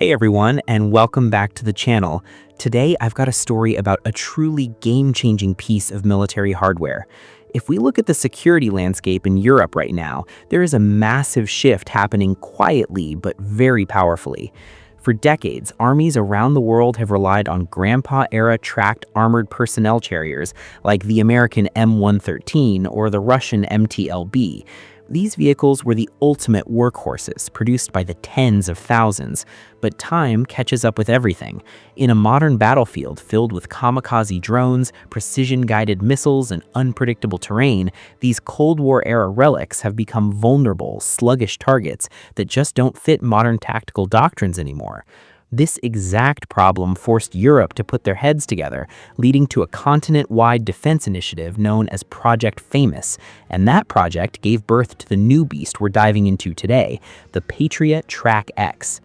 Hey everyone, and welcome back to the channel. Today I've got a story about a truly game-changing piece of military hardware. If we look at the security landscape in Europe right now, there is a massive shift happening quietly but very powerfully. For decades, armies around the world have relied on Grandpa-era tracked armored personnel carriers like the American M113 or the Russian MTLB. These vehicles were the ultimate workhorses, produced by the tens of thousands. But time catches up with everything. In a modern battlefield filled with kamikaze drones, precision-guided missiles, and unpredictable terrain, these Cold War-era relics have become vulnerable, sluggish targets that just don't fit modern tactical doctrines anymore. This exact problem forced Europe to put their heads together, leading to a continent-wide defense initiative known as Project Famous, and that project gave birth to the new beast we're diving into today, the Patria TRACKX.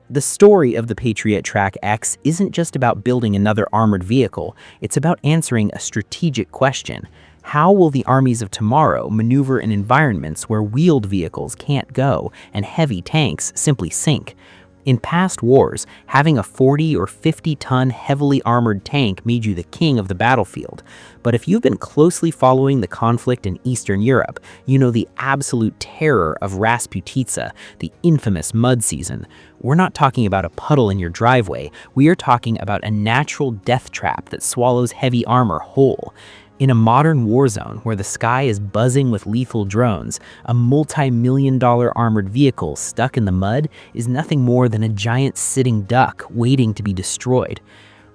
The story of the Patria TRACKX isn't just about building another armored vehicle, it's about answering a strategic question. How will the armies of tomorrow maneuver in environments where wheeled vehicles can't go and heavy tanks simply sink? In past wars, having a 40 or 50-ton heavily armored tank made you the king of the battlefield. But if you've been closely following the conflict in Eastern Europe, you know the absolute terror of Rasputitsa, the infamous mud season. We're not talking about a puddle in your driveway, we are talking about a natural death trap that swallows heavy armor whole. In a modern war zone where the sky is buzzing with lethal drones, a multi-million-dollar armored vehicle stuck in the mud is nothing more than a giant sitting duck waiting to be destroyed.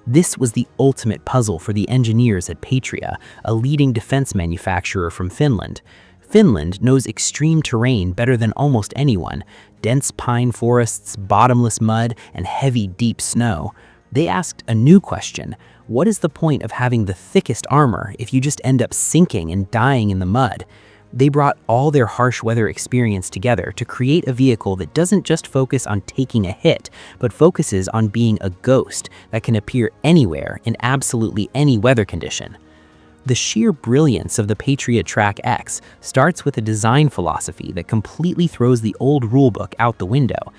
This was the ultimate puzzle for the engineers at Patria, a leading defense manufacturer from Finland. Finland knows extreme terrain better than almost anyone: dense pine forests, bottomless mud, and heavy, deep snow. They asked a new question: what is the point of having the thickest armor if you just end up sinking and dying in the mud? They brought all their harsh weather experience together to create a vehicle that doesn't just focus on taking a hit, but focuses on being a ghost that can appear anywhere in absolutely any weather condition. The sheer brilliance of the Patria TRACKX starts with a design philosophy that completely throws the old rulebook out the window.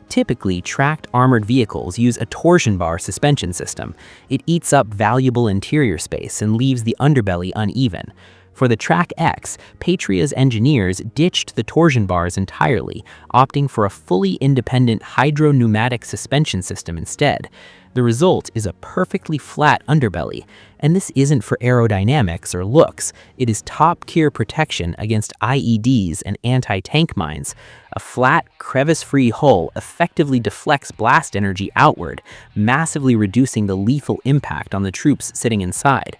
Typically, tracked armored vehicles use a torsion bar suspension system. It eats up valuable interior space and leaves the underbelly uneven. For the TRACKX, Patria's engineers ditched the torsion bars entirely, opting for a fully independent hydropneumatic suspension system instead. The result is a perfectly flat underbelly, and this isn't for aerodynamics or looks. It is top-tier protection against IEDs and anti-tank mines. A flat, crevice-free hull effectively deflects blast energy outward, massively reducing the lethal impact on the troops sitting inside.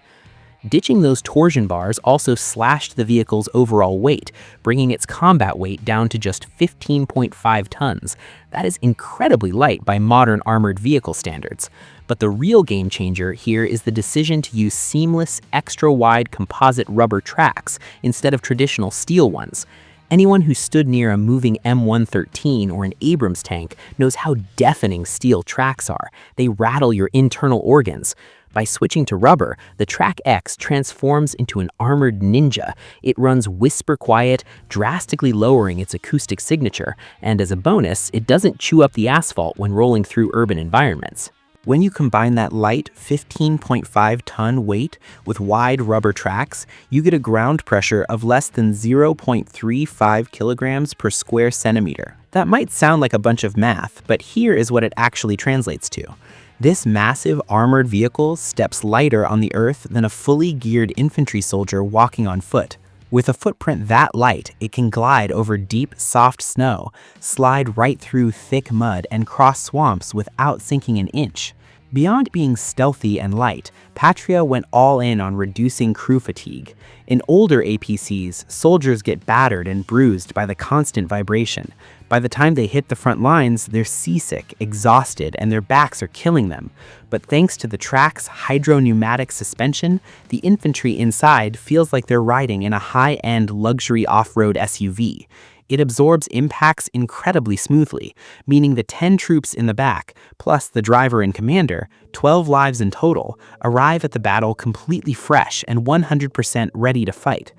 Ditching those torsion bars also slashed the vehicle's overall weight, bringing its combat weight down to just 15.5 tons. That is incredibly light by modern armored vehicle standards. But the real game changer here is the decision to use seamless, extra-wide composite rubber tracks instead of traditional steel ones. Anyone who stood near a moving M113 or an Abrams tank knows how deafening steel tracks are. They rattle your internal organs. By switching to rubber, the TRACKX transforms into an armored ninja. It runs whisper quiet, drastically lowering its acoustic signature, and as a bonus, it doesn't chew up the asphalt when rolling through urban environments. When you combine that light 15.5-ton weight with wide rubber tracks, you get a ground pressure of less than 0.35 kilograms per square centimeter. That might sound like a bunch of math, but here is what it actually translates to. This massive armored vehicle steps lighter on the earth than a fully geared infantry soldier walking on foot. With a footprint that light, it can glide over deep, soft snow, slide right through thick mud, and cross swamps without sinking an inch. Beyond being stealthy and light, Patria went all in on reducing crew fatigue. In older APCs, soldiers get battered and bruised by the constant vibration. By the time they hit the front lines, they're seasick, exhausted, and their backs are killing them. But thanks to the track's hydropneumatic suspension, the infantry inside feels like they're riding in a high-end luxury off-road SUV. It absorbs impacts incredibly smoothly, meaning the 10 troops in the back, plus the driver and commander, 12 lives in total, arrive at the battle completely fresh and 100% ready to fight.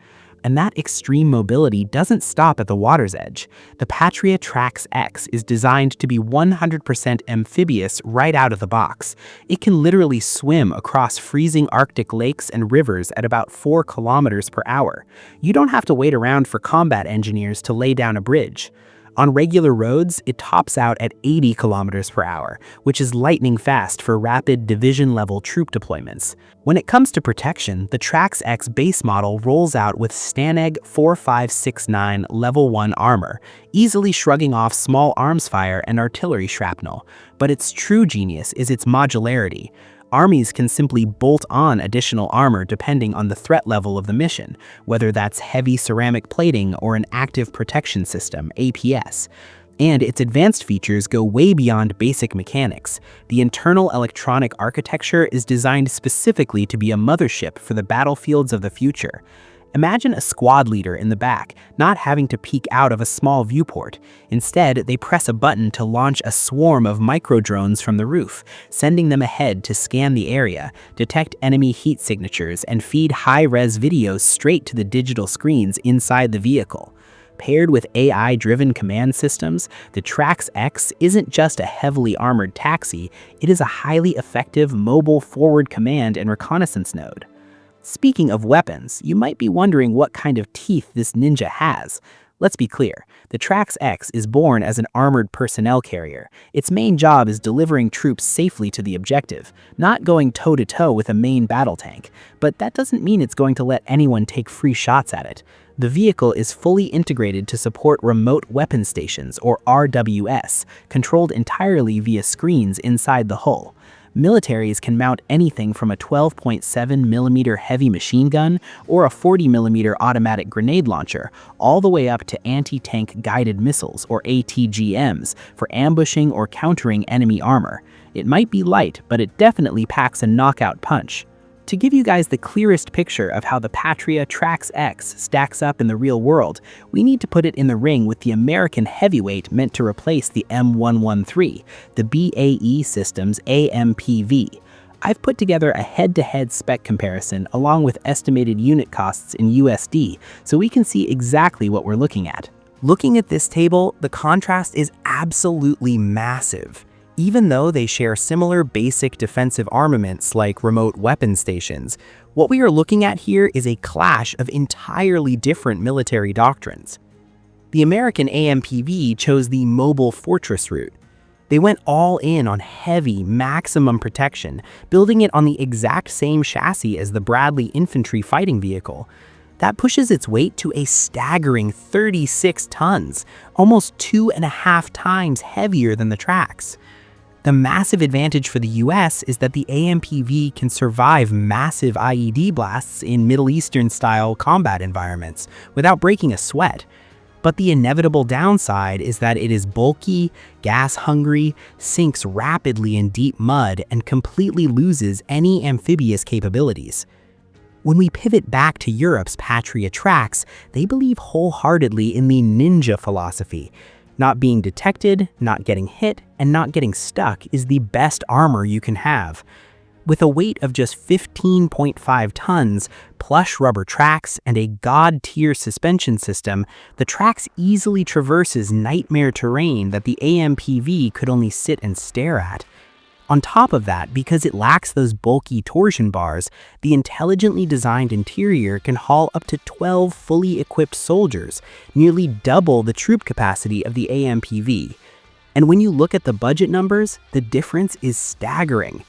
And that extreme mobility doesn't stop at the water's edge. The Patria TRACKX is designed to be 100% amphibious right out of the box. It can literally swim across freezing Arctic lakes and rivers at about 4 kilometers per hour. You don't have to wait around for combat engineers to lay down a bridge. On regular roads, it tops out at 80 kilometers per hour, which is lightning fast for rapid division-level troop deployments. When it comes to protection, the TRACKX base model rolls out with STANAG 4569 Level 1 armor, easily shrugging off small arms fire and artillery shrapnel. But its true genius is its modularity. Armies can simply bolt on additional armor depending on the threat level of the mission, whether that's heavy ceramic plating or an active protection system, APS. And its advanced features go way beyond basic mechanics. The internal electronic architecture is designed specifically to be a mothership for the battlefields of the future. Imagine a squad leader in the back, not having to peek out of a small viewport. Instead, they press a button to launch a swarm of micro-drones from the roof, sending them ahead to scan the area, detect enemy heat signatures, and feed high-res videos straight to the digital screens inside the vehicle. Paired with AI-driven command systems, the TRACKX isn't just a heavily armored taxi, it is a highly effective mobile forward command and reconnaissance node. Speaking of weapons, you might be wondering what kind of teeth this ninja has. Let's be clear, the TRACKX is born as an armored personnel carrier. Its main job is delivering troops safely to the objective, not going toe-to-toe with a main battle tank. But that doesn't mean it's going to let anyone take free shots at it. The vehicle is fully integrated to support remote weapon stations, or RWS, controlled entirely via screens inside the hull. Militaries can mount anything from a 12.7mm heavy machine gun or a 40mm automatic grenade launcher, all the way up to anti-tank guided missiles, or ATGMs, for ambushing or countering enemy armor. It might be light, but it definitely packs a knockout punch. To give you guys the clearest picture of how the Patria TRACKX stacks up in the real world, we need to put it in the ring with the American heavyweight meant to replace the M113, the BAE Systems AMPV. I've put together a head-to-head spec comparison along with estimated unit costs in USD, so we can see exactly what we're looking at. Looking at this table, the contrast is absolutely massive. Even though they share similar basic defensive armaments like remote weapon stations, what we are looking at here is a clash of entirely different military doctrines. The American AMPV chose the mobile fortress route. They went all in on heavy, maximum protection, building it on the exact same chassis as the Bradley infantry fighting vehicle. That pushes its weight to a staggering 36 tons, almost 2.5 times heavier than the Trax. The massive advantage for the US is that the AMPV can survive massive IED blasts in Middle Eastern-style combat environments without breaking a sweat. But the inevitable downside is that it is bulky, gas-hungry, sinks rapidly in deep mud, and completely loses any amphibious capabilities. When we pivot back to Europe's Patria TRACKX, they believe wholeheartedly in the ninja philosophy. Not being detected, not getting hit, and not getting stuck is the best armor you can have. With a weight of just 15.5 tons, plush rubber tracks, and a god-tier suspension system, the TRACKX easily traverses nightmare terrain that the AMPV could only sit and stare at. On top of that, because it lacks those bulky torsion bars, the intelligently designed interior can haul up to 12 fully equipped soldiers, nearly double the troop capacity of the AMPV. And when you look at the budget numbers, the difference is staggering.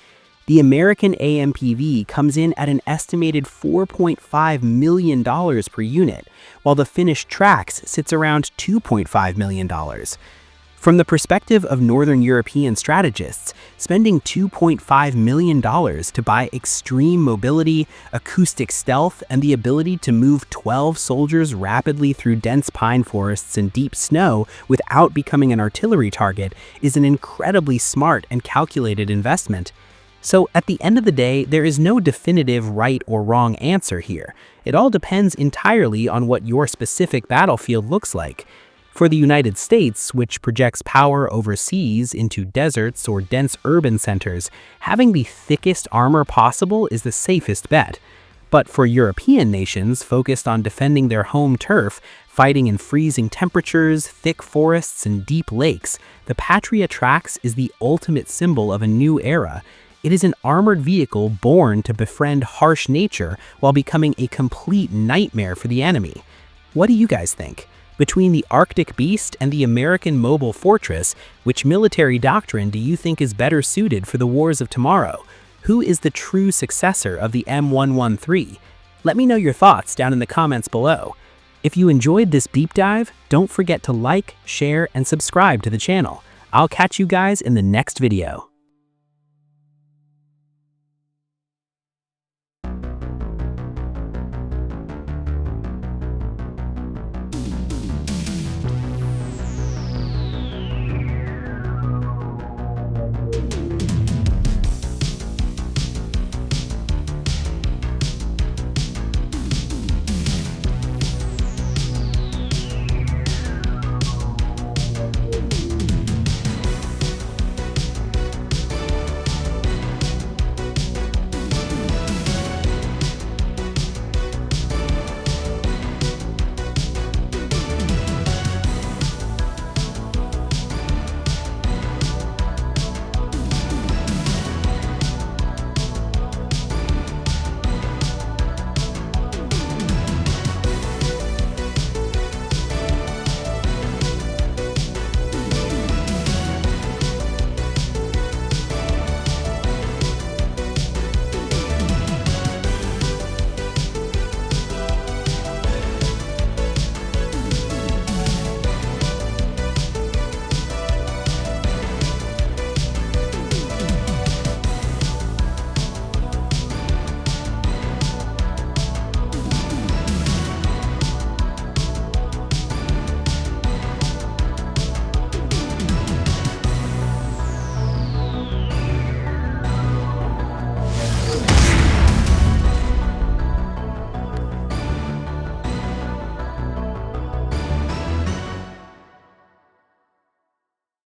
The American AMPV comes in at an estimated $4.5 million per unit, while the Finnish TRACKX sits around $2.5 million. From the perspective of Northern European strategists, spending $2.5 million to buy extreme mobility, acoustic stealth, and the ability to move 12 soldiers rapidly through dense pine forests and deep snow without becoming an artillery target is an incredibly smart and calculated investment. So at the end of the day, there is no definitive right or wrong answer here. It all depends entirely on what your specific battlefield looks like. For the United States, which projects power overseas into deserts or dense urban centers, having the thickest armor possible is the safest bet. But for European nations focused on defending their home turf, fighting in freezing temperatures, thick forests, and deep lakes, the Patria TRACKX is the ultimate symbol of a new era. It is an armored vehicle born to befriend harsh nature while becoming a complete nightmare for the enemy. What do you guys think? Between the Arctic Beast and the American Mobile Fortress, which military doctrine do you think is better suited for the wars of tomorrow? Who is the true successor of the M113? Let me know your thoughts down in the comments below. If you enjoyed this deep dive, don't forget to like, share, and subscribe to the channel. I'll catch you guys in the next video.